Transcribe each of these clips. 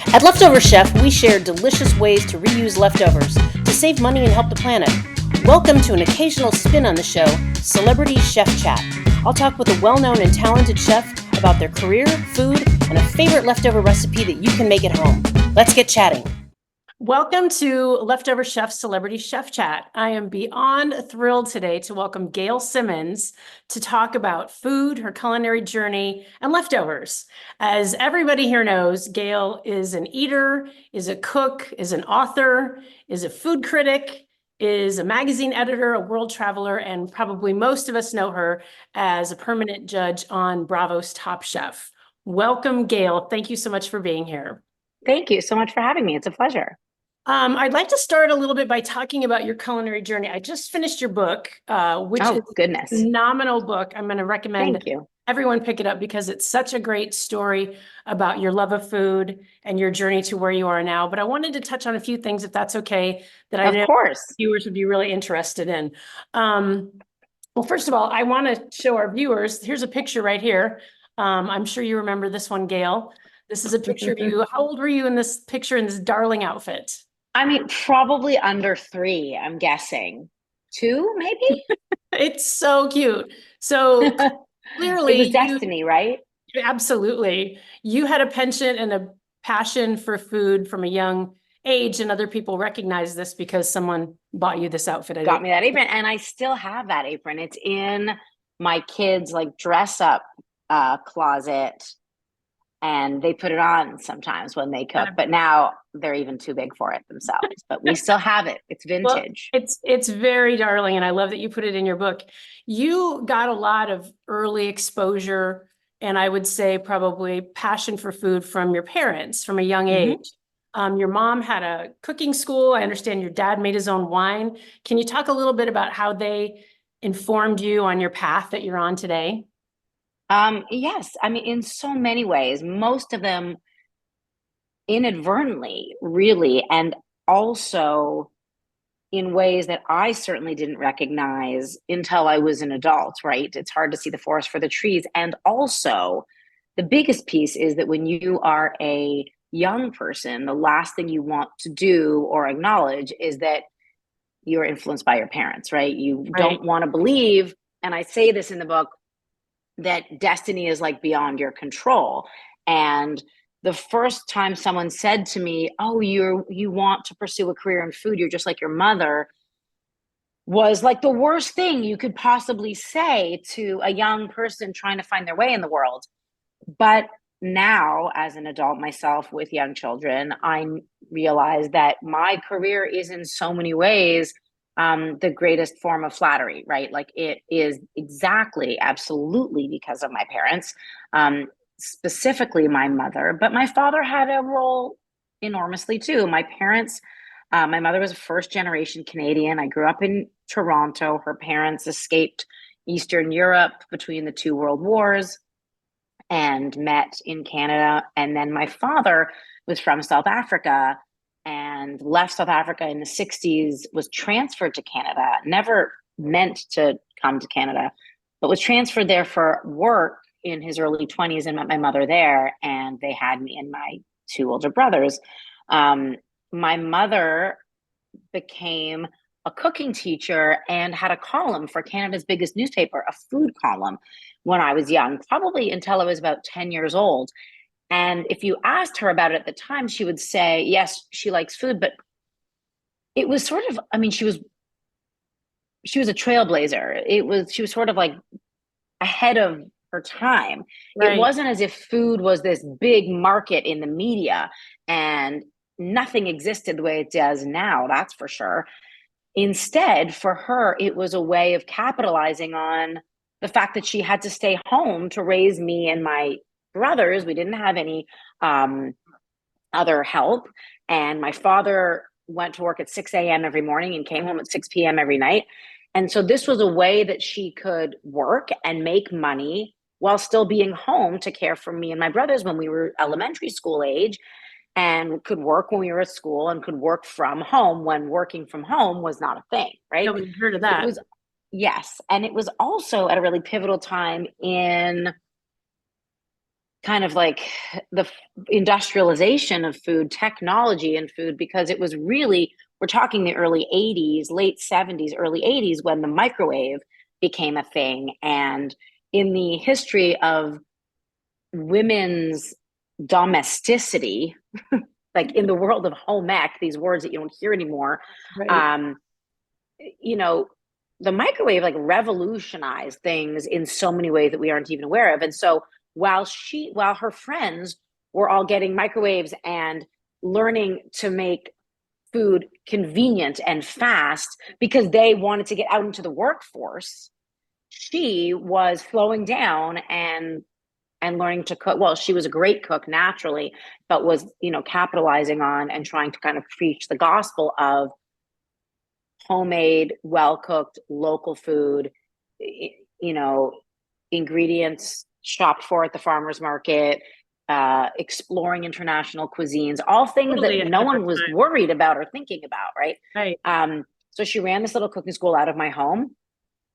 At Leftover Chef, we share delicious ways to reuse leftovers to save money and help the planet. Welcome to an occasional spin on the show, Celebrity Chef Chat. I'll talk with a well-known and talented chef about their career, food, and a favorite leftover recipe that you can make at home. Let's get chatting. Welcome to Leftover Chef Celebrity Chef Chat. I am beyond thrilled today to welcome Gail Simmons to talk about food, her culinary journey, and leftovers. As everybody here knows, Gail is an eater, is a cook, is an author, is a food critic, is a magazine editor, a world traveler, and probably most of us know her as a permanent judge on Bravo's Top Chef. Welcome, Gail. Thank you so much for being here. Thank you so much for having me. It's a pleasure. I'd like to start a little bit by talking about your culinary journey. I just finished your book, which is Goodness. a phenomenal book. I'm going to recommend Thank you. everyone pick it up because it's such a great story about your love of food and your journey to where you are now. But I wanted to touch on a few things, if that's okay, that I know Of course. viewers would be really interested in. Well, first of all, I want to show our viewers, here's a picture right here. I'm sure you remember this one, Gail. This is a picture of you. How old were you in this picture in this darling outfit? I mean, probably under 3, I'm guessing. 2, maybe? It's so cute. So clearly It was destiny, right? Absolutely. You had a penchant and a passion for food from a young age, and other people recognize this because someone bought you this outfit. Got me that apron, and I still have that apron. It's in my kids' like dress up closet, and they put it on sometimes when they cook, but now they're even too big for it themselves, but we still have it. It's vintage. Well, it's very darling, and I love that you put it in your book. You got a lot of early exposure, and I would say probably passion for food from your parents from a young age. Your mom had a cooking school. I understand your dad made his own wine. Can you talk a little bit about how they informed you on your path that you're on today? Yes, I mean, in so many ways, most of them inadvertently, really, and also in ways that I certainly didn't recognize until I was an adult, right? It's hard to see the forest for the trees. And also, the biggest piece is that when you are a young person, the last thing you want to do or acknowledge is that you're influenced by your parents, right? You don't want to believe, and I say this in the book, that destiny is like beyond your control. And the first time someone said to me, "Oh, you want to pursue a career in food, you're just like your mother," was like the worst thing you could possibly say to a young person trying to find their way in the world. But now, as an adult myself with young children, I realize that my career is in so many ways the greatest form of flattery, right? Like it is exactly, absolutely because of my parents, specifically my mother, but my father had a role enormously too. My parents, my mother was a first generation Canadian. I grew up in Toronto. Her parents escaped Eastern Europe between the two world wars and met in Canada. And then my father was from South Africa and left South Africa in the 60s, was transferred to Canada, never meant to come to Canada, but was transferred there for work in his early 20s and met my mother there. And they had me and my 2 older brothers. My mother became a cooking teacher and had a column for Canada's biggest newspaper, a food column, when I was young, probably until I was about 10 years old. And if you asked her about it at the time, she would say, yes, she likes food, but it was sort of, I mean, she was a trailblazer. She was sort of like ahead of her time. It wasn't as if food was this big market in the media and nothing existed the way it does now, that's for sure. Instead, for her, it was a way of capitalizing on the fact that she had to stay home to raise me and my brothers. We didn't have any other help. And my father went to work at 6 a.m. every morning and came home at 6 p.m. every night. And so this was a way that she could work and make money while still being home to care for me and my brothers when we were elementary school age, and could work when we were at school and could work from home when working from home was not a thing, right? Nobody heard of that. Yes. And it was also at a really pivotal time in kind of like the industrialization of food, technology and food, because it was really, we're talking the early 80s, late 70s, early 80s when the microwave became a thing. And in the history of women's domesticity, like in the world of home ec, these words that you don't hear anymore, Right. um, you know, the microwave like revolutionized things in so many ways that we aren't even aware of. And so while her friends were all getting microwaves and learning to make food convenient and fast because they wanted to get out into the workforce, she was slowing down and learning to cook. Well, she was a great cook naturally, but was, capitalizing on and trying to kind of preach the gospel of homemade, well cooked, local food, you know, ingredients shopped for at the farmer's market, exploring international cuisines, all things that Totally ahead no of our one was time. worried about or thinking about, right? Right. So she ran this little cooking school out of my home.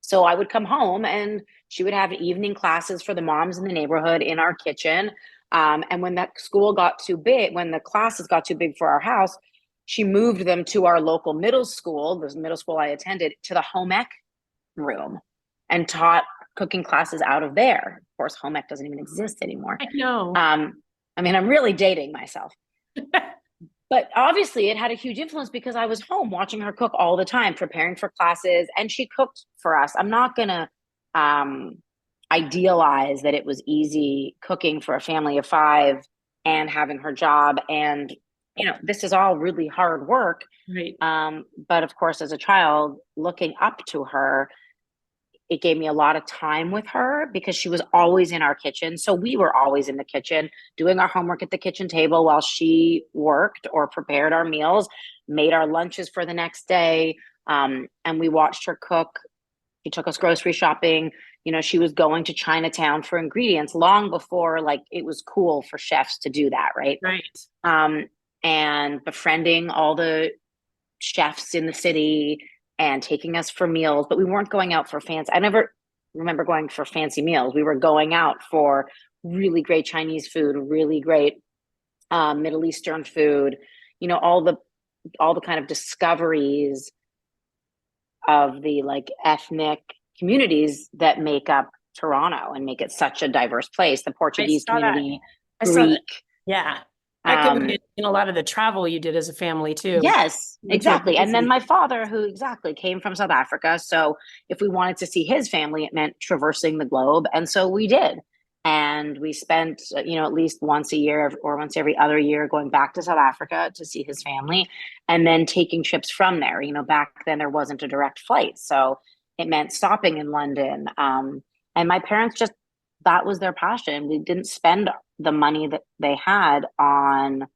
So I would come home and she would have evening classes for the moms in the neighborhood in our kitchen. And when that school got too big, when the classes got too big for our house, she moved them to our local middle school, the middle school I attended, to the home ec room and taught cooking classes out of there. Of course, home ec doesn't even exist anymore. I know. I mean, I'm really dating myself. But obviously, it had a huge influence because I was home watching her cook all the time, preparing for classes, and she cooked for us. I'm not going to idealize that it was easy cooking for a family of five and having her job. And, this is all really hard work. Right. But of course, as a child, looking up to her, it gave me a lot of time with her because she was always in our kitchen. So we were always in the kitchen doing our homework at the kitchen table while she worked or prepared our meals, made our lunches for the next day. And we watched her cook. She took us grocery shopping. She was going to Chinatown for ingredients long before like it was cool for chefs to do that, right? Right. And befriending all the chefs in the city and taking us for meals, but we weren't going out for fancy. I never remember going for fancy meals. We were going out for really great Chinese food, really great Middle Eastern food. All the kind of discoveries of the like ethnic communities that make up Toronto and make it such a diverse place. The I Portuguese saw that. community, I saw that. Greek. Yeah. Um, Echoing in a lot of the travel you did as a family too. Yes, Went to the exactly. And then places. my father, who exactly came from South Africa. So if we wanted to see his family, it meant traversing the globe. And so we did. And we spent, at least once a year or once every other year going back to South Africa to see his family and then taking trips from there. Back then there wasn't a direct flight. So it meant stopping in London. And my parents just, that was their passion. We didn't spend the money that they had on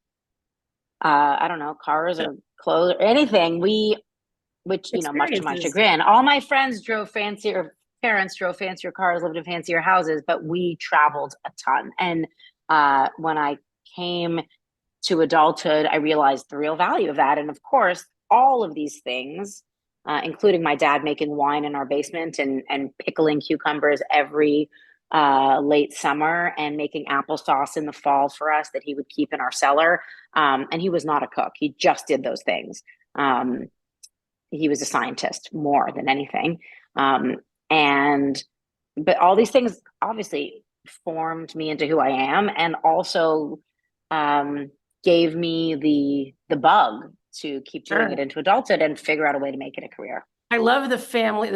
I don't know, cars or clothes or anything. Which, much to my Experiences. chagrin, all my friends drove fancier, parents drove fancier cars, lived in fancier houses, but we traveled a ton. And when I came to adulthood, I realized the real value of that. And of course, all of these things, including my dad making wine in our basement and pickling cucumbers every late summer and making applesauce in the fall for us that he would keep in our cellar. And he was not a cook. He just did those things. He was a scientist more than anything. Um, and, but all these things obviously formed me into who I am and also gave me the bug to keep doing it Sure. into adulthood and figure out a way to make it a career. I love the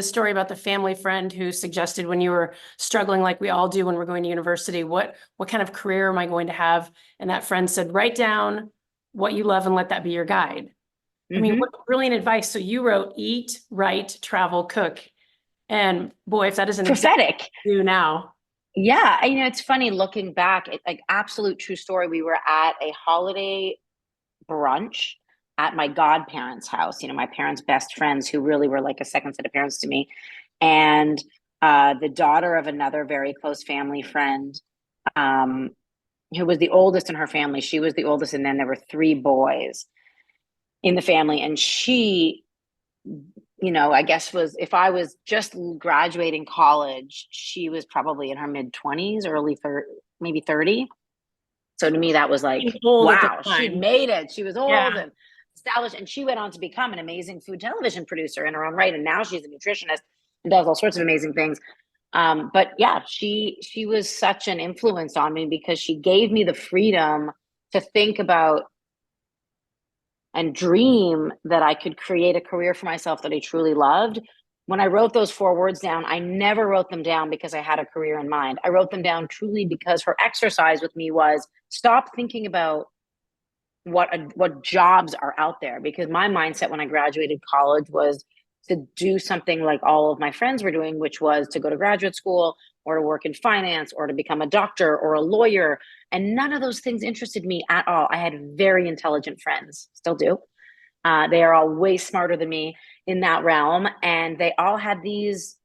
story about the family friend who suggested when you were struggling, like we all do when we're going to university, what kind of career am I going to have? And that friend said, write down what you love and let that be your guide. I mean, what brilliant advice. So you wrote eat, write, travel, cook. And boy, if that isn't exactly Prophetic. what you do now. Yeah, it's funny looking back. Like absolute true story. We were at a holiday brunch at my godparents' house. My parents' best friends, who really were like a second set of parents to me, and the daughter of another very close family friend, um, who was the oldest in her family. She was the oldest, and then there were three boys in the family, and she I guess if I was just graduating college, she was probably in her mid 20s, maybe 30. So to me, that was like, Being old at the wow, she time. made it. She was old Yeah. and established, and she went on to become an amazing food television producer in her own right. And now she's a nutritionist and does all sorts of amazing things. But yeah, she was such an influence on me because she gave me the freedom to think about and dream that I could create a career for myself that I truly loved. When I wrote those 4 words down, I never wrote them down because I had a career in mind. I wrote them down truly because her exercise with me was stop thinking about what jobs are out there, because my mindset when I graduated college was to do something like all of my friends were doing, which was to go to graduate school or to work in finance or to become a doctor or a lawyer. And none of those things interested me at all. I had very intelligent friends, still do. They are all way smarter than me in that realm. And they all had these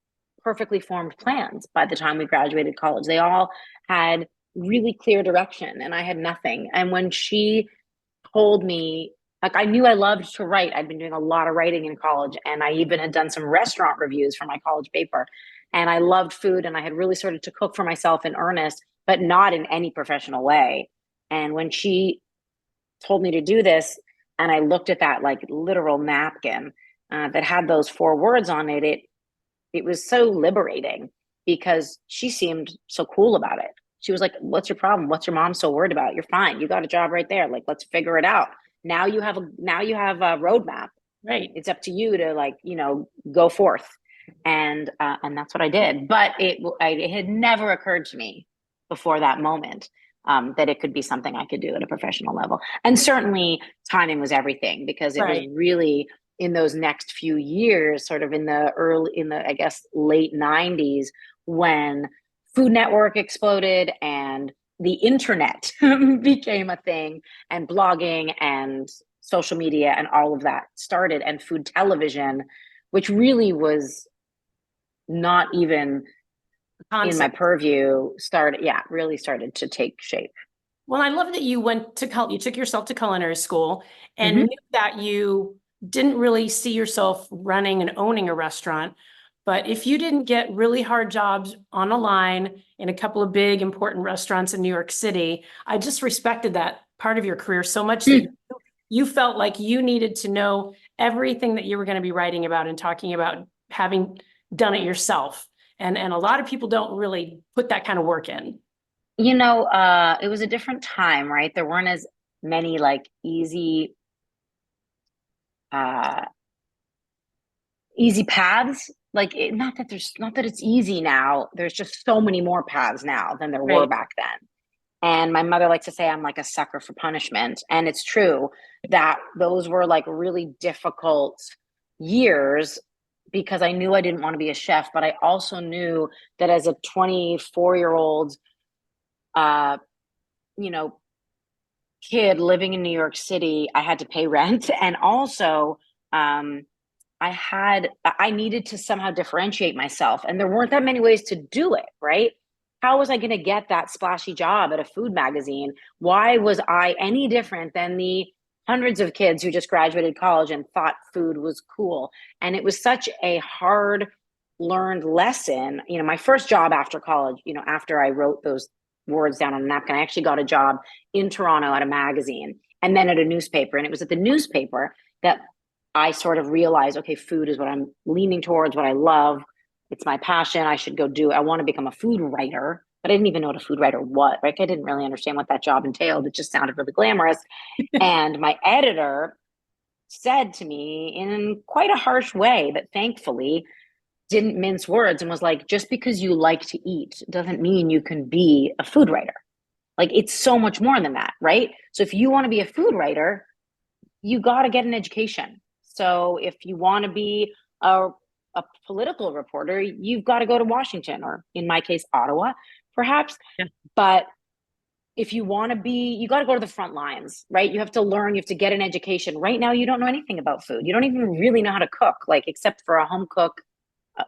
perfectly formed plans by the time we graduated college. They all had really clear direction, and I had nothing. And when she told me, like, I knew I loved to write. I'd been doing a lot of writing in college, and I even had done some restaurant reviews for my college paper. And I loved food, and I had really started to cook for myself in earnest, but not in any professional way. And when she told me to do this, and I looked at that like literal napkin that had those 4 words on it, it was so liberating because she seemed so cool about it. She was like, "What's your problem? What's your mom so worried about? You're fine. You got a job right there. Like, let's figure it out. Now you have a roadmap. Right. It's up to you to, like, go forth." And that's what I did. But it had never occurred to me before that moment that it could be something I could do at a professional level. And certainly timing was everything, because it was Right. really in those next few years, sort of in the I guess late 90s, when Food Network exploded and the internet became a thing, and blogging and social media and all of that started, and food television, which really was not even in my Concept. purview, really started to take shape. Well, I love that you went to you took yourself to culinary school and Mm-hmm. knew that you didn't really see yourself running and owning a restaurant. But if you didn't get really hard jobs on a line in a couple of big important restaurants in New York City, I just respected that part of your career so much that you felt like you needed to know everything that you were going to be writing about and talking about, having done it yourself. And a lot of people don't really put that kind of work in. It was a different time, right? There weren't as many like uh, easy paths. Like, not that it's easy now. There's just so many more paths now than there were Right. back then. And my mother likes to say I'm like a sucker for punishment. And it's true that those were like really difficult years, because I knew I didn't want to be a chef, but I also knew that as a 24-year-old, uh, you know, kid living in New York City, I had to pay rent. And also, um, I needed to somehow differentiate myself, and there weren't that many ways to do it, right? How was I going to get that splashy job at a food magazine? Why was I any different than the hundreds of kids who just graduated college and thought food was cool? And it was such a hard learned lesson. My first job after college, after I wrote those words down on a napkin, I actually got a job in Toronto at a magazine and then at a newspaper. And it was at the newspaper that I sort of realized, okay, food is what I'm leaning towards, what I love. It's my passion. I want to become a food writer, but I didn't even know what a food writer was. Like, I didn't really understand what that job entailed. It just sounded really glamorous. And my editor said to me in quite a harsh way, but thankfully didn't mince words, and was like, just because you like to eat doesn't mean you can be a food writer. Like, it's so much more than that, right? So if you want to be a food writer, you got to get an education. So if you want to be a political reporter, you've got to go to Washington, or in my case, Ottawa, perhaps. Yeah. But if you want to be, you got to go to the front lines, right? You have to learn, you have to get an education. Right now, you don't know anything about food. You don't even really know how to cook, like, except for a home cook,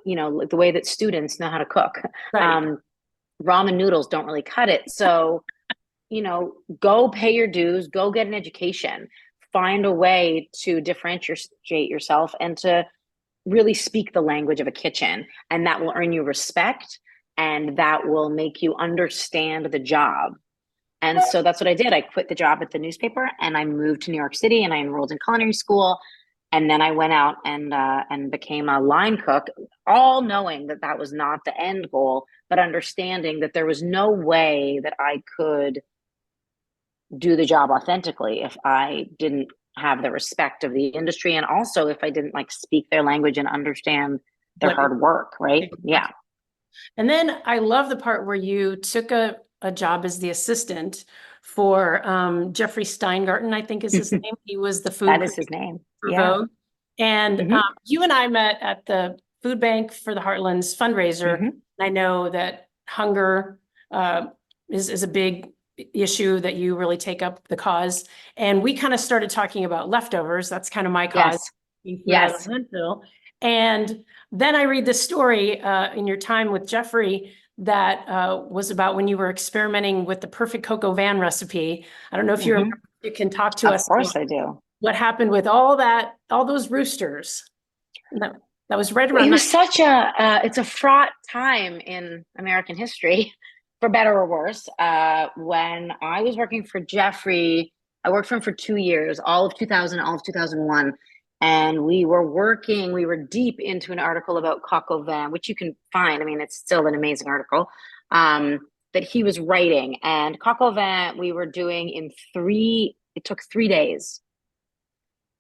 like the way that students know how to cook. Right. Ramen noodles don't really cut it. So, go pay your dues, go get an education, find a way to differentiate yourself and to really speak the language of a kitchen. And that will earn you respect. and that will make you understand the job. And so that's what I did. I quit the job at the newspaper and I moved to New York City and I enrolled in culinary school. And then I went out and became a line cook, all knowing that that was not the end goal, but understanding that there was no way that I could do the job authentically if I didn't have the respect of the industry, and also if I didn't like speak their language and understand their What hard work, right? Yeah. And then I love the part where you took a job as the assistant for Jeffrey Steingarten, I think is his name. He was the food That is his critic name. for Yeah. Vogue. And Mm-hmm. you and I met at the food bank for the Heartlands fundraiser. Mm-hmm. I know that hunger is a big issue that you really take up the cause. And we kind of started talking about leftovers. That's kind of my cause, Yes. eating food out of Yes. the landfill. And then I read this story in your time with Jeffrey that was about when you were experimenting with the perfect coco van recipe. I don't know if you Mm-hmm. remember, you can talk to Of us course about I do. what happened with all those roosters. That was right It around was such it's a fraught time in American history, for better or worse. When I was working for Jeffrey, I worked for him for 2 years, all of 2000, all of 2001. And we were deep into an article about coq au vin, which you can find. I mean, it's still an amazing article that he was writing. And coq au vin, we were doing it took 3 days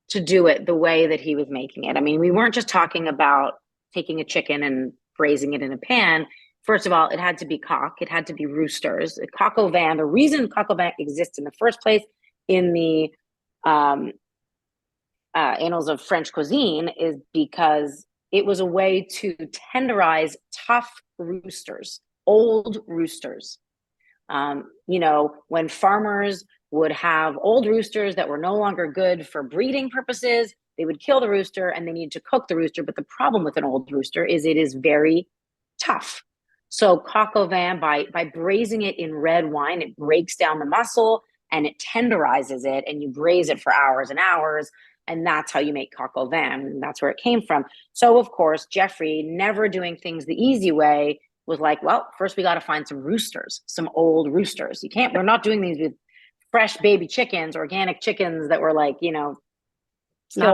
to do it the way that he was making it. I mean, we weren't just talking about taking a chicken and braising it in a pan. First of all, it had to be cock, it had to be roosters. Coq au vin, the reason coq au vin exists in the first place in the um, annals of French cuisine is because it was a way to tenderize tough roosters, old roosters. When farmers would have old roosters that were no longer good for breeding purposes, they would kill the rooster and they needed to cook the rooster. But the problem with an old rooster is it is very tough. So coq au vin, by braising it in red wine, it breaks down the muscle and it tenderizes it, and you braise it for hours and hours. And that's how you make coq au vin. And that's where it came from. So, of course, Jeffrey, never doing things the easy way, was like, well, first we got to find some roosters, some old roosters. We're not doing these with fresh baby chickens, organic chickens that were like, killed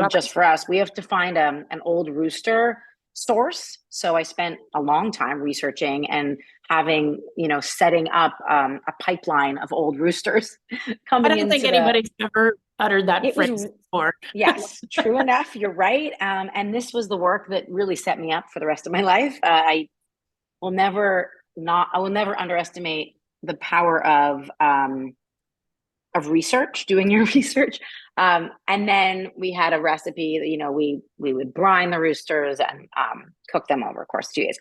just for us. We have to find an old rooster source. So I spent a long time researching and having, setting up a pipeline of old roosters coming I don't into think anybody's ever uttered that phrase before. Yes, true enough. You're right. And this was the work that really set me up for the rest of my life. I will never underestimate the power of research, doing your research. And then we had a recipe that, we would brine the roosters and cook them over, of course, 2 days.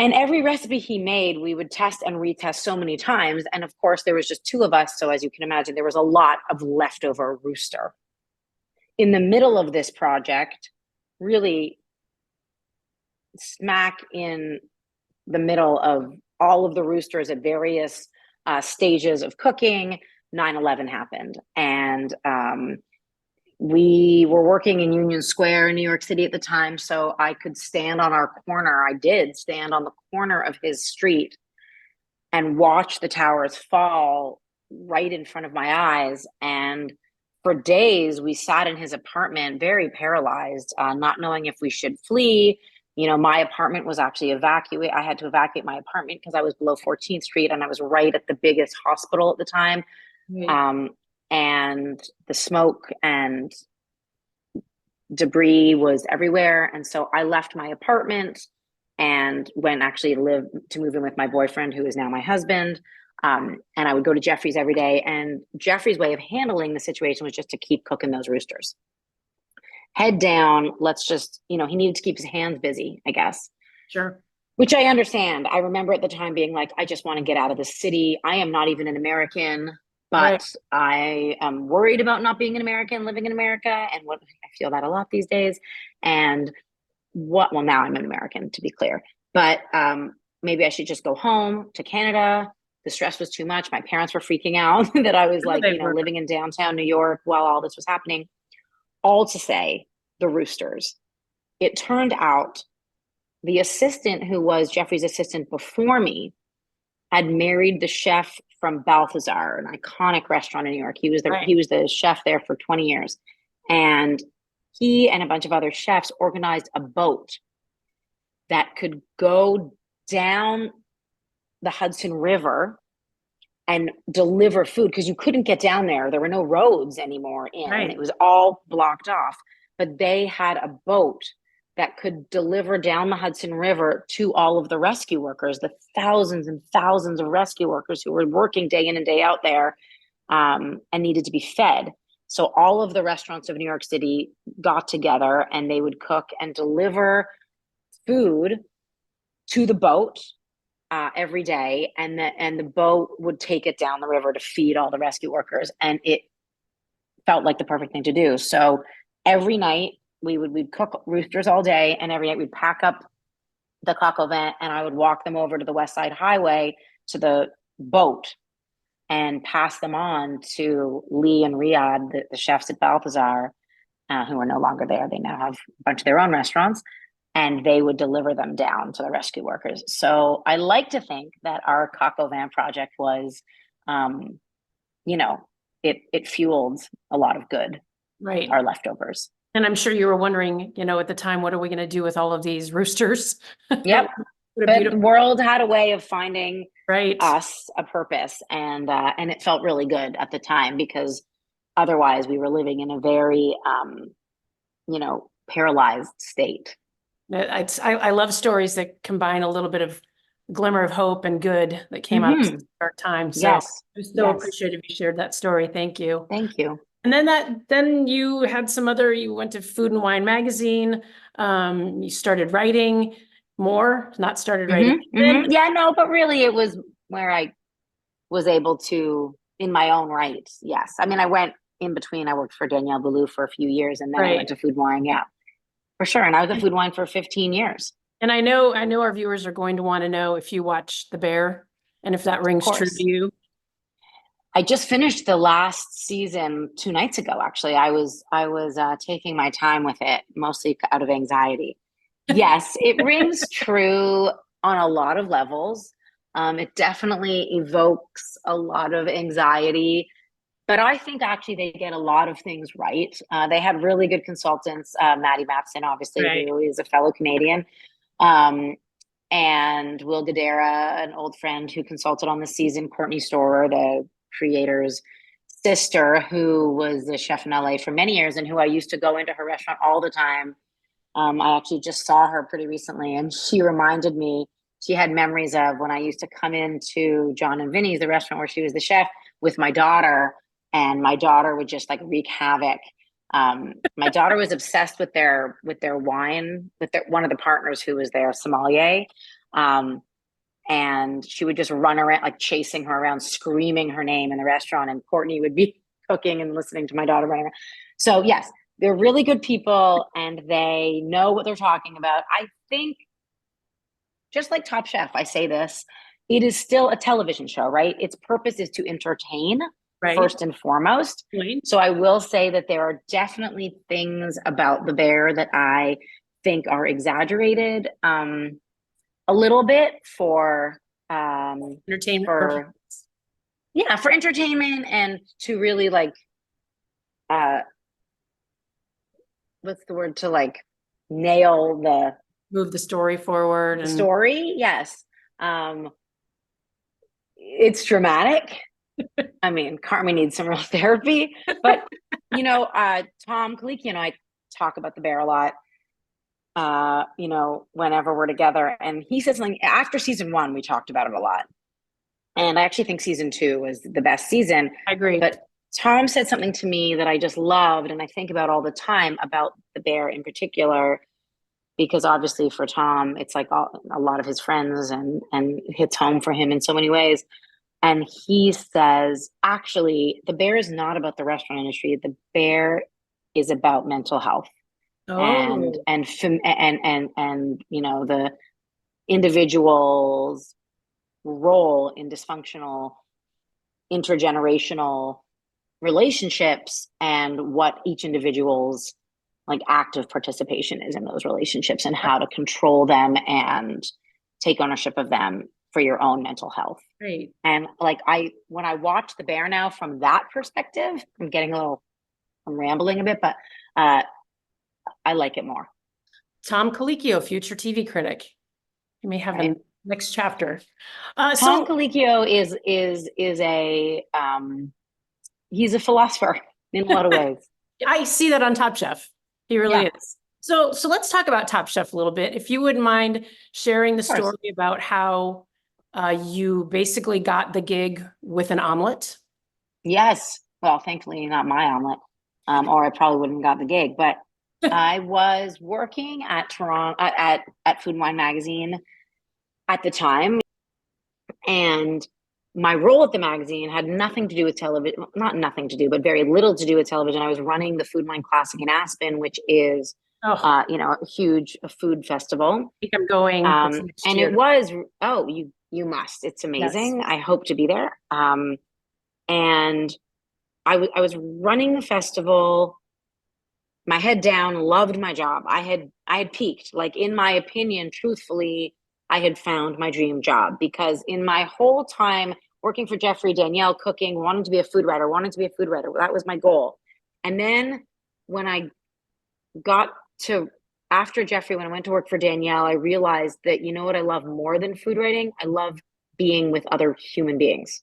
And every recipe he made, we would test and retest so many times. And of course, there was just two of us. So as you can imagine, there was a lot of leftover rooster. In the middle of this project, really smack in the middle of all of the roosters at various stages of cooking, 9/11 happened. And we were working in Union Square in New York City at the time. So I could stand on our corner. I did stand on the corner of his street and watch the towers fall right in front of my eyes. And for days, we sat in his apartment, very paralyzed, not knowing if we should flee. My apartment was actually evacuated. I had to evacuate my apartment because I was below 14th Street and I was right at the biggest hospital at the time. And the smoke and debris was everywhere. And so I left my apartment and went actually to move in with my boyfriend, who is now my husband. And I would go to Jeffrey's every day. And Jeffrey's way of handling the situation was just to keep cooking those roosters. Head down, let's just, he needed to keep his hands busy, I guess. Sure. Which I understand. I remember at the time being like, I just want to get out of the city. I am not even an American. But I am worried about not being an American, living in America, and I feel that a lot these days. And well, now I'm an American, to be clear, but maybe I should just go home to Canada. The stress was too much. My parents were freaking out that I was living in downtown New York while all this was happening. All to say, the roosters. It turned out the assistant who was Jeffrey's assistant before me had married the chef from Balthazar, an iconic restaurant in New York. Right. He was the chef there for 20 years. And he and a bunch of other chefs organized a boat that could go down the Hudson River and deliver food because you couldn't get down there. There were no roads anymore in. Right. It was all blocked off. But they had a boat that could deliver down the Hudson River to all of the rescue workers, the thousands and thousands of rescue workers who were working day in and day out there, and needed to be fed. So all of the restaurants of New York City got together and they would cook and deliver food to the boat every day, and the boat would take it down the river to feed all the rescue workers, and it felt like the perfect thing to do. So every night we'd cook roosters all day, and every night we'd pack up the coq au vin, and I would walk them over to the West Side Highway to the boat and pass them on to Lee and Riyadh, the chefs at Balthazar, who are no longer there. They now have a bunch of their own restaurants, and they would deliver them down to the rescue workers. So I like to think that our coq au vin project was, you know, it fueled a lot of good, Right. our leftovers. And I'm sure you were wondering, at the time, what are we going to do with all of these roosters? Yep. But the world had a way of finding right. us a purpose, and it felt really good at the time, because otherwise we were living in a very, paralyzed state. I love stories that combine a little bit of glimmer of hope and good that came out of Mm-hmm. this dark time. So Yes. I'm so Yes. appreciative you shared that story. Thank you. Thank you. And then you had you went to Food and Wine magazine. You started writing more, not started writing. Mm-hmm. Yeah, no, but really it was where I was able to, in my own right. Yes. I mean, I went in between. I worked for Danielle Boulou for a few years, and then I went to Food Wine. Yeah, for sure. And I was at Food Wine for 15 years. And I know our viewers are going to want to know if you watch The Bear and if that rings true to you. I just finished the last season 2 nights ago. Actually, I was taking my time with it, mostly out of anxiety. Yes, it rings true on a lot of levels. It definitely evokes a lot of anxiety, but I think actually they get a lot of things right. They had really good consultants, Maddie Matson, obviously, Right. who is a fellow Canadian, and Will Guidera, an old friend who consulted on the season, Courtney Storer, the creator's sister, who was a chef in LA for many years and who I used to go into her restaurant all the time. I actually just saw her pretty recently, and she reminded me, she had memories of when I used to come into John and Vinny's, the restaurant where she was the chef, with my daughter, and my daughter would just like wreak havoc. My daughter was obsessed with their wine, with one of the partners who was their sommelier. And she would just run around, like chasing her around, screaming her name in the restaurant. And Courtney would be cooking and listening to my daughter running around. So yes, they're really good people and they know what they're talking about. I think, just like Top Chef, I say this, it is still a television show, right? Its purpose is to entertain, first and foremost. Right. So I will say that there are definitely things about The Bear that I think are exaggerated a little bit for entertainment purposes. Yeah, for entertainment and to really like what's the word, to like move the story forward. The story, yes. It's dramatic. I mean, Carmen needs some real therapy, but Tom Colicchio and I talk about The Bear a lot. Whenever we're together, and he said something after season 1, we talked about it a lot. And I actually think season 2 was the best season. I agree. But Tom said something to me that I just loved, and I think about all the time about The Bear in particular, because obviously for Tom, it's like a lot of his friends and hits home for him in so many ways. And he says, actually, The Bear is not about the restaurant industry. The Bear is about mental health. And the individual's role in dysfunctional intergenerational relationships, and what each individual's like active participation is in those relationships and how to control them and take ownership of them for your own mental health. Right. And like when I watch The Bear now from that perspective, I'm rambling a bit, but I like it more. Tom Colicchio, future TV critic. You may have Right. the next chapter. Tom Colicchio is a he's a philosopher in a lot of ways. I see that on Top Chef. He really Yeah. is. So let's talk about Top Chef a little bit. If you wouldn't mind sharing the story about how you basically got the gig with an omelet. Yes. Well, thankfully not my omelet, or I probably wouldn't have got the gig. But I was working at Toronto at Food and Wine magazine at the time, and my role at the magazine had nothing to do with television. Not nothing to do, but very little to do with television. I was running the Food and Wine Classic in Aspen, which is a huge food festival. I think I'm going next and year. it was you must. It's amazing. Yes. I hope to be there. And I was running the festival, my head down, loved my job. I had peaked. Like, in my opinion, truthfully, I had found my dream job, because in my whole time working for Jeffrey, Danielle, cooking, wanting to be a food writer. That was my goal. And then when I got to after Jeffrey, when I went to work for Danielle, I realized that, you know what I love more than food writing? I love being with other human beings.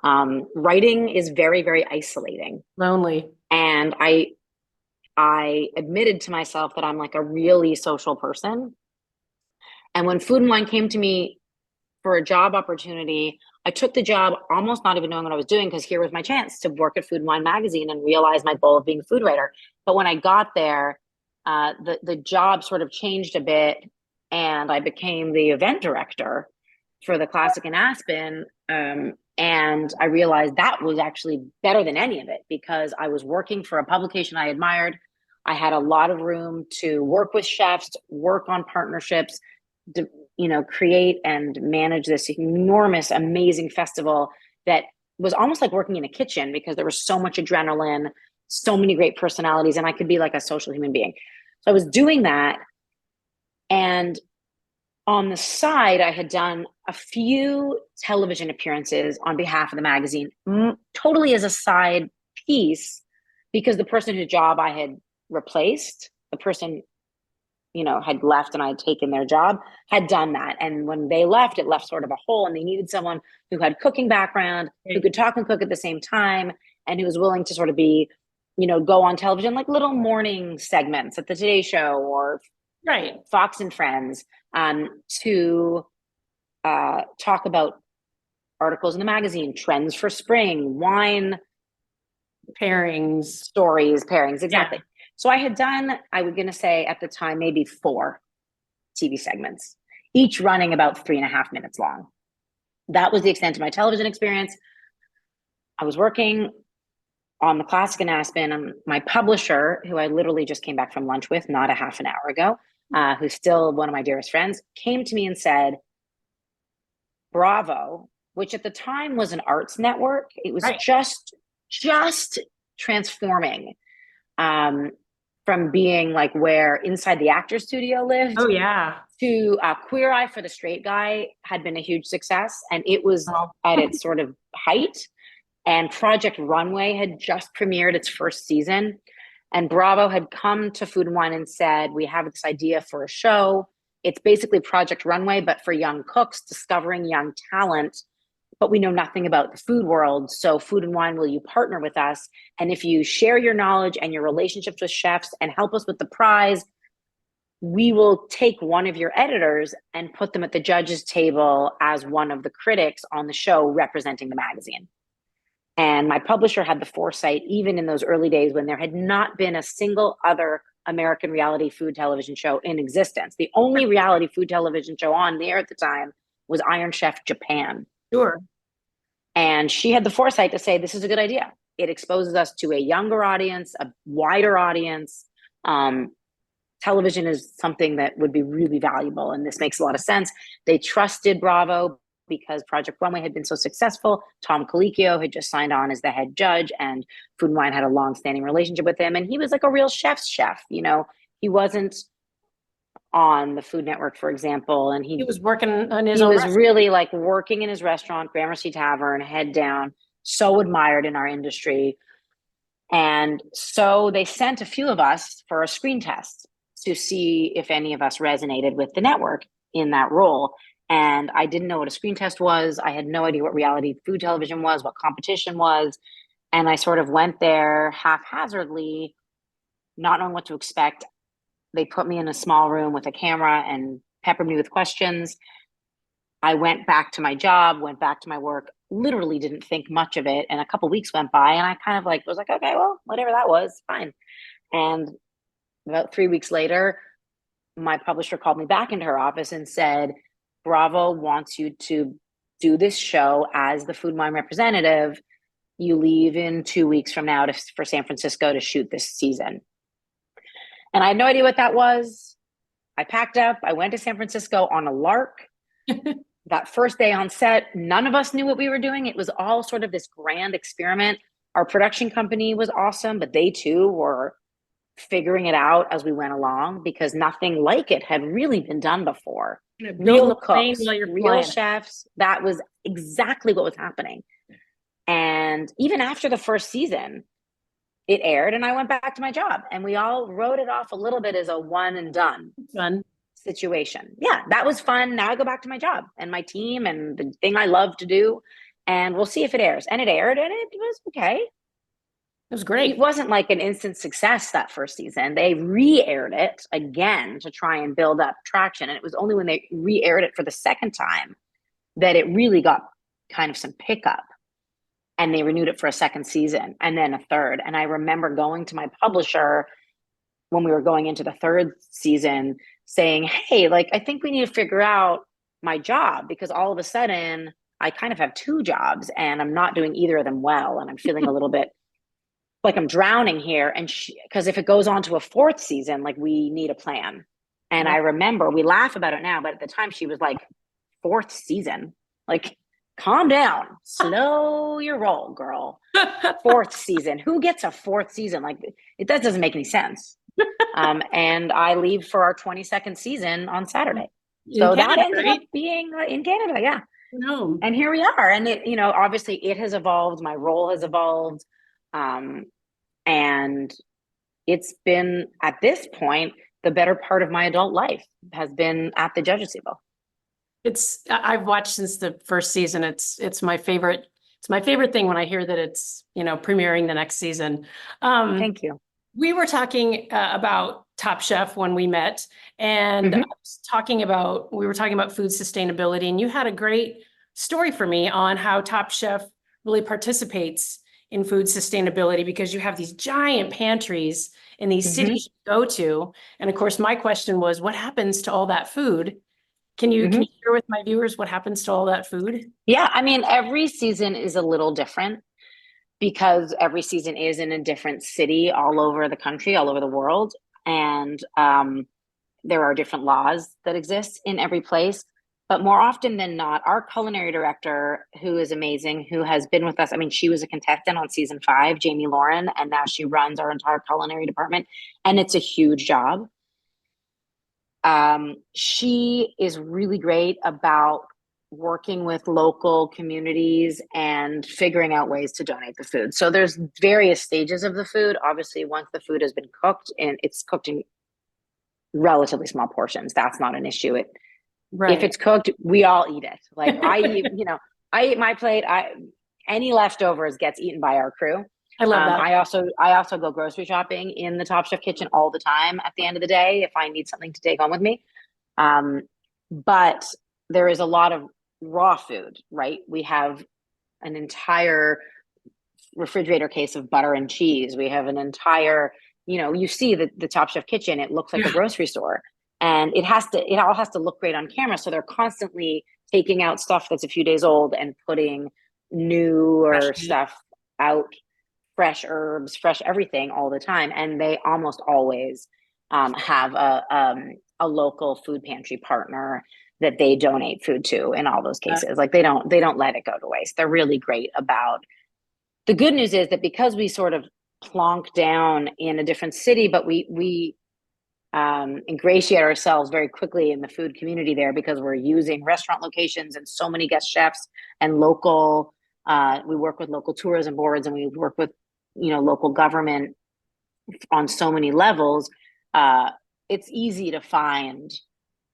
Writing is very, very isolating. Lonely. And I admitted to myself that I'm like a really social person. And when Food and Wine came to me for a job opportunity, I took the job almost not even knowing what I was doing, because here was my chance to work at Food and Wine magazine and realize my goal of being a food writer. But when I got there, the job sort of changed a bit, and I became the event director for the Classic in Aspen. And I realized that was actually better than any of it, because I was working for a publication I admired. I had a lot of room to work with chefs, work on partnerships, to, create and manage this enormous, amazing festival that was almost like working in a kitchen, because there was so much adrenaline, so many great personalities, and I could be like a social human being. So I was doing that. And on the side, I had done a few television appearances on behalf of the magazine, totally as a side piece, because the person whose job I had replaced, the person, had left and I had taken their job, had done that. And when they left, it left sort of a hole, and they needed someone who had cooking background, who could talk and cook at the same time, and who was willing to sort of be, go on television, like little morning segments at the Today Show or Fox and Friends, to talk about articles in the magazine, trends for spring, wine pairings, stories, pairings. Exactly. Yeah. So I had done, I was going to say at the time, maybe 4 TV segments, each running about 3.5 minutes long. That was the extent of my television experience. I was working on the Classic in Aspen, and my publisher, who I literally just came back from lunch with not a half an hour ago, who's still one of my dearest friends, came to me and said, Bravo, which at the time was an arts network. It was just transforming from being like where Inside the Actors Studio lived. Oh, yeah. To Queer Eye for the Straight Guy had been a huge success, and it was at its sort of height. And Project Runway had just premiered its first season. And Bravo had come to Food and Wine and said, we have this idea for a show. It's basically Project Runway, but for young cooks, discovering young talent. But we know nothing about the food world. So Food and Wine, will you partner with us? And if you share your knowledge and your relationships with chefs and help us with the prize, we will take one of your editors and put them at the judges' table as one of the critics on the show representing the magazine. And my publisher had the foresight, even in those early days when there had not been a single other American reality food television show in existence. The only reality food television show on the air at the time was Iron Chef Japan. Sure. And she had the foresight to say, this is a good idea. It exposes us to a younger audience, a wider audience. Television is something that would be really valuable, and this makes a lot of sense. They trusted Bravo because Project Runway had been so successful. Tom Colicchio had just signed on as the head judge, and Food and Wine had a long-standing relationship with him. And he was like a real chef's chef. You know, he wasn't on the Food Network, for example, and He was working on his he own was restaurant. really like working in his restaurant, Gramercy Tavern, head down, so admired in our industry. And so they sent a few of us for a screen test to see if any of us resonated with the network in that role. And I didn't know what a screen test was. I had no idea what reality food television was, what competition was. And I sort of went there haphazardly, not knowing what to expect. They put me in a small room with a camera and peppered me with questions. I went back to my job, went back to my work, literally didn't think much of it. And a couple weeks went by and I kind of like was like, okay, well, whatever that was, fine. And about 3 weeks later, my publisher called me back into her office and said, Bravo wants you to do this show as the Food and Wine representative. You leave in 2 weeks from now for San Francisco to shoot this season. And I had no idea what that was. I packed up, I went to San Francisco on a lark. That first day on set, none of us knew what we were doing. It was all sort of this grand experiment. Our production company was awesome, but they too were figuring it out as we went along because nothing like it had really been done before. Real cooks, real chefs. That was exactly what was happening. And even after the first season, it aired and I went back to my job and we all wrote it off a little bit as a one and done situation. Yeah, that was fun. Now I go back to my job and my team and the thing I love to do, and we'll see if it airs. And it aired and it was okay. It was great. It wasn't like an instant success that first season. They re-aired it again to try and build up traction. And it was only when they re-aired it for the second time that it really got kind of some pickup. And they renewed it for a second season and then a third. And I remember going to my publisher when we were going into the third season saying, hey, like, I think we need to figure out my job because all of a sudden I kind of have two jobs and I'm not doing either of them well. And I'm feeling a little bit like I'm drowning here. And because if it goes on to a fourth season, like we need a plan. And I remember we laugh about it now, but at the time she was like, fourth season, like, calm down, slow your roll, girl. Fourth season. Who gets a fourth season? Like that doesn't make any sense. And I leave for our 22nd season on Saturday. So that ended up being in Canada. Yeah. No. And here we are. And it, you know, obviously it has evolved. My role has evolved. And it's been at this point, the better part of my adult life has been at the judges table. I've watched since the first season. It's my favorite. It's my favorite thing when I hear that it's, you know, premiering the next season. Thank you. We were talking about Top Chef when we met, and we were talking about food sustainability, and you had a great story for me on how Top Chef really participates in food sustainability because you have these giant pantries in these cities you go to. And of course, my question was, what happens to all that food? Can you share with my viewers what happens to all that food? Yeah, I mean, every season is a little different because every season is in a different city all over the country, all over the world. And there are different laws that exist in every place. But more often than not, our culinary director, who is amazing, who has been with us, I mean, she was a contestant on season 5, Jamie Lauren, and now she runs our entire culinary department. And it's a huge job. She is really great about working with local communities and figuring out ways to donate the food. So there's various stages of the food. Obviously, once the food has been cooked and it's cooked in relatively small portions, that's not an issue. If it's cooked, we all eat it. Like I eat my plate. Any leftovers gets eaten by our crew. I love that. I also go grocery shopping in the Top Chef kitchen all the time at the end of the day if I need something to take home with me. But there is a lot of raw food, right? We have an entire refrigerator case of butter and cheese. We have an entire, you see the Top Chef kitchen, it looks like a grocery store. And it all has to look great on camera. So they're constantly taking out stuff that's a few days old and putting newer stuff out, fresh herbs, fresh everything all the time. And they almost always have a local food pantry partner that they donate food to in all those cases. Like they don't let it go to waste. They're really great about. The good news is that because we sort of plonk down in a different city, but we ingratiate ourselves very quickly in the food community there because we're using restaurant locations and so many guest chefs and local. We work with local tourism boards and we work with local government on so many levels. It's easy to find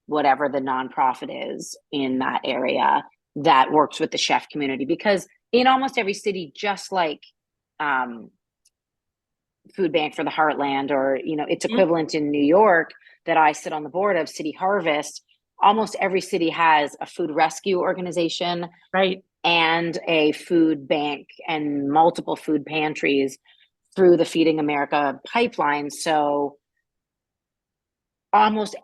whatever the nonprofit is in that area that works with the chef community, because in almost every city, just like Food Bank for the Heartland, or its equivalent in New York that I sit on the board of, City Harvest, almost every city has a food rescue organization, right, and a food bank and multiple food pantries through the Feeding America pipeline. So almost,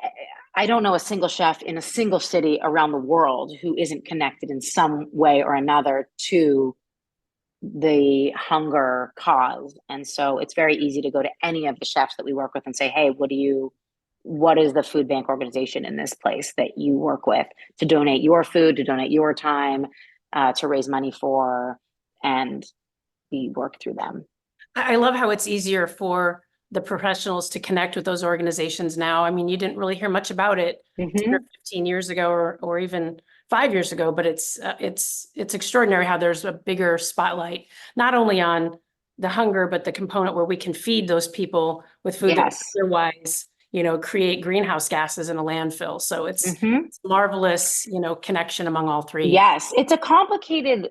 I don't know a single chef in a single city around the world who isn't connected in some way or another to the hunger cause. And so it's very easy to go to any of the chefs that we work with and say, hey, what is the food bank organization in this place that you work with to donate your food, to donate your time, to raise money for, and we work through them. I love how it's easier for the professionals to connect with those organizations now. I mean, you didn't really hear much about it 10 or 15 years ago, or even 5 years ago, but it's extraordinary how there's a bigger spotlight, not only on the hunger, but the component where we can feed those people with food that otherwise, create greenhouse gases in a landfill. So it's marvelous, connection among all three. Yes, it's a complicated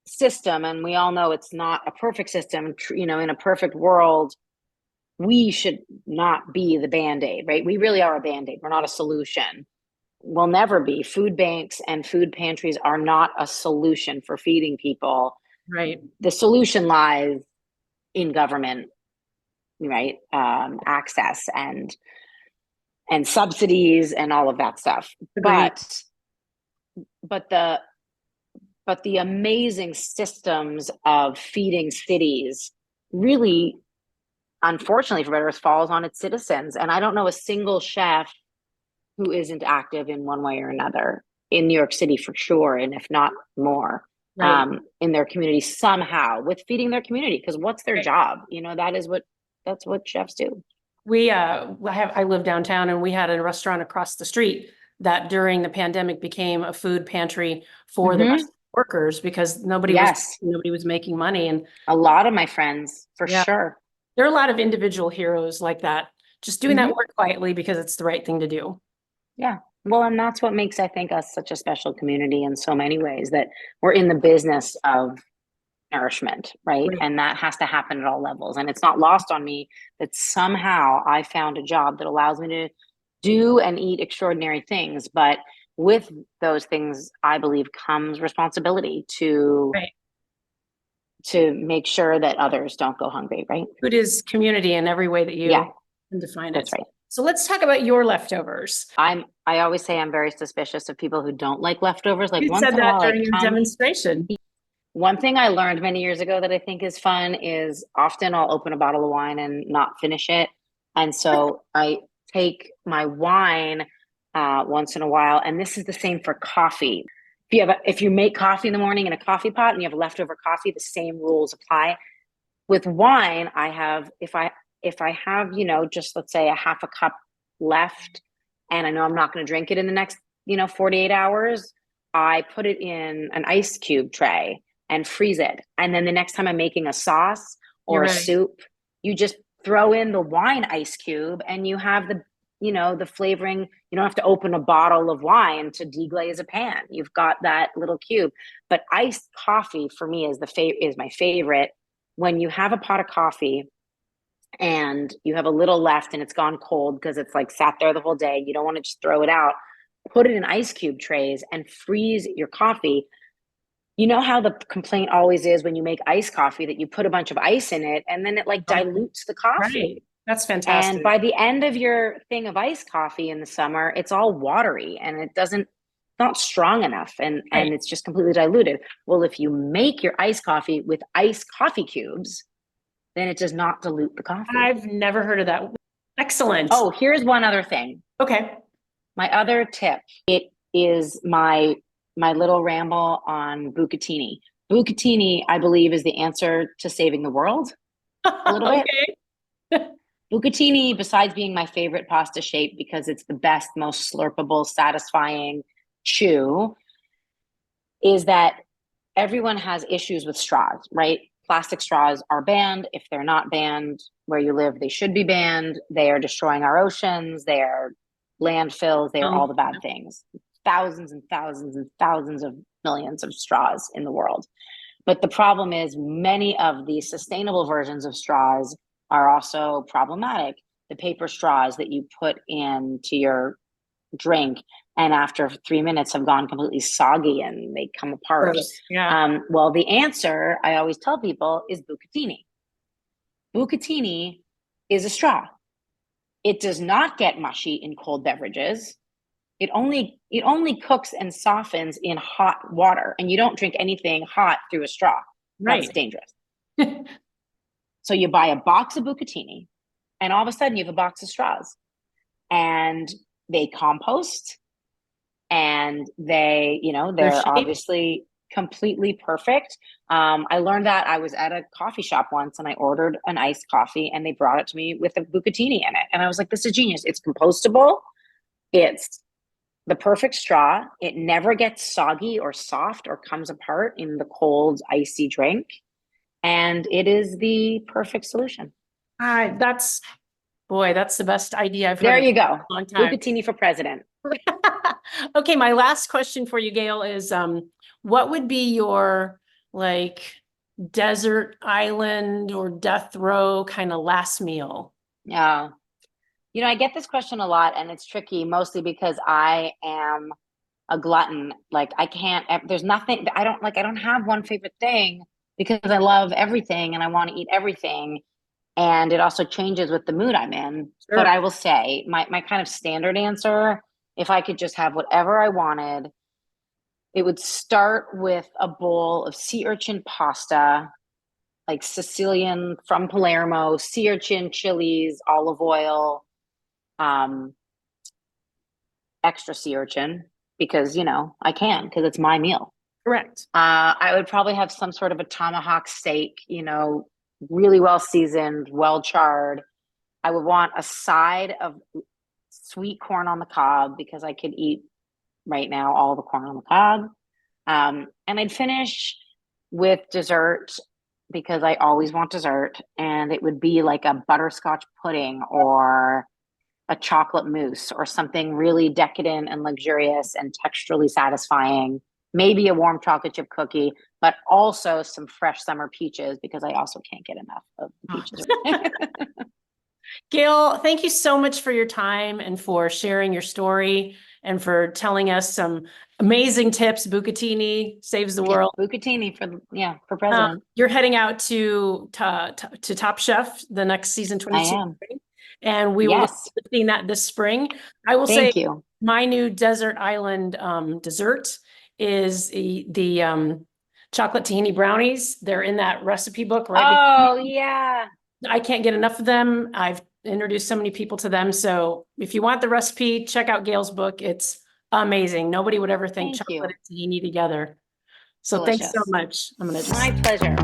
system, and we all know it's not a perfect system. In a perfect world, we should not be the Band-Aid, right? We really are a Band-Aid. We're not a solution. We'll never be. Food banks and food pantries are not a solution for feeding people. Right. The solution lies in government, right? Access and subsidies and all of that stuff. Agreed. But the amazing systems of feeding cities really, unfortunately for better, falls on its citizens. And I don't know a single chef who isn't active in one way or another in New York City for sure, and if not more, in their community somehow with feeding their community. Because what's their job? That's what chefs do. I live downtown, and we had a restaurant across the street that during the pandemic became a food pantry for the workers, because nobody was making money. And a lot of my friends, for sure. There are a lot of individual heroes like that, just doing that work quietly because it's the right thing to do. Yeah. Well, and that's what makes, I think, us such a special community in so many ways, that we're in the business of nourishment, right? And that has to happen at all levels. And it's not lost on me that somehow I found a job that allows me to do and eat extraordinary things. But with those things, I believe, comes responsibility to make sure that others don't go hungry, right? Food is community in every way that you can define it. That's right. So let's talk about your leftovers. I always say I'm very suspicious of people who don't like leftovers. Like, you said that during your demonstration. One thing I learned many years ago that I think is fun is often I'll open a bottle of wine and not finish it. And so I take my wine once in a while. And this is the same for coffee. If you make coffee in the morning in a coffee pot and you have leftover coffee, the same rules apply. With wine, if I have, just let's say a half a cup left, and I know I'm not going to drink it in the next, 48 hours, I put it in an ice cube tray and freeze it. And then the next time I'm making a sauce or a soup, you just throw in the wine ice cube and you have the flavoring. You don't have to open a bottle of wine to deglaze a pan. You've got that little cube. But iced coffee for me is my favorite. When you have a pot of coffee and you have a little left and it's gone cold because it's like sat there the whole day, you don't want to just throw it out, put it in ice cube trays and freeze your coffee. You know how the complaint always is when you make iced coffee that you put a bunch of ice in it and then it like dilutes the coffee. Right. That's fantastic. And by the end of your thing of iced coffee in the summer, it's all watery and not strong enough, and it's just completely diluted. Well, if you make your iced coffee with iced coffee cubes, then it does not dilute the coffee. I've never heard of that. Excellent. Oh, here's one other thing. Okay. My other tip, it is my little ramble on bucatini. Bucatini, I believe, is the answer to saving the world a little bit. Okay. Bucatini, besides being my favorite pasta shape because it's the best, most slurpable, satisfying chew, is that everyone has issues with straws, right? Plastic straws are banned. If they're not banned where you live, they should be banned. They are destroying our oceans. They are landfills. They are all the bad things. Thousands and thousands and thousands of millions of straws in the world. But the problem is many of the sustainable versions of straws are also problematic. The paper straws that you put into your drink and after 3 minutes have gone completely soggy and they come apart. Yeah. Well, the answer I always tell people is bucatini. Bucatini is a straw. It does not get mushy in cold beverages. It only cooks and softens in hot water, and you don't drink anything hot through a straw. That's Right. dangerous. So you buy a box of bucatini, and all of a sudden you have a box of straws, and they compost, and they're obviously completely perfect. I learned that I was at a coffee shop once and I ordered an iced coffee and they brought it to me with a bucatini in it. And I was like, this is genius. It's compostable. It's the perfect straw. It never gets soggy or soft or comes apart in the cold, icy drink. And it is the perfect solution. That's the best idea I've heard There in you go. a long time. Bucatini for president. Okay, my last question for you, Gail, is what would be your like desert island or death row kind of last meal? Yeah. I get this question a lot and it's tricky mostly because I am a glutton. Like there's nothing I don't have one favorite thing because I love everything and I want to eat everything. And it also changes with the mood I'm in. Sure. But I will say my kind of standard answer, if I could just have whatever I wanted, it would start with a bowl of sea urchin pasta, like Sicilian from Palermo, sea urchin, chilies, olive oil, extra sea urchin because because it's my meal. Correct. I would probably have some sort of a tomahawk steak, really well seasoned, well charred. I would want a side of sweet corn on the cob because I could eat right now all the corn on the cob. And I'd finish with dessert because I always want dessert, and it would be like a butterscotch pudding or a chocolate mousse or something really decadent and luxurious and texturally satisfying. Maybe a warm chocolate chip cookie, but also some fresh summer peaches because I also can't get enough of the peaches. Gail, thank you so much for your time and for sharing your story and for telling us some amazing tips. Bucatini saves the world. Bucatini for president. You're heading out to Top Chef the next season 22. I am. And we will look forward to seeing that this spring. I will say my new desert island dessert is the chocolate tahini brownies. They're in that recipe book, right? Oh, yeah. I can't get enough of them. I've introduced so many people to them. So if you want the recipe, check out Gail's book. It's amazing. Nobody would ever think chocolate and tahini together. So thanks so much. My pleasure.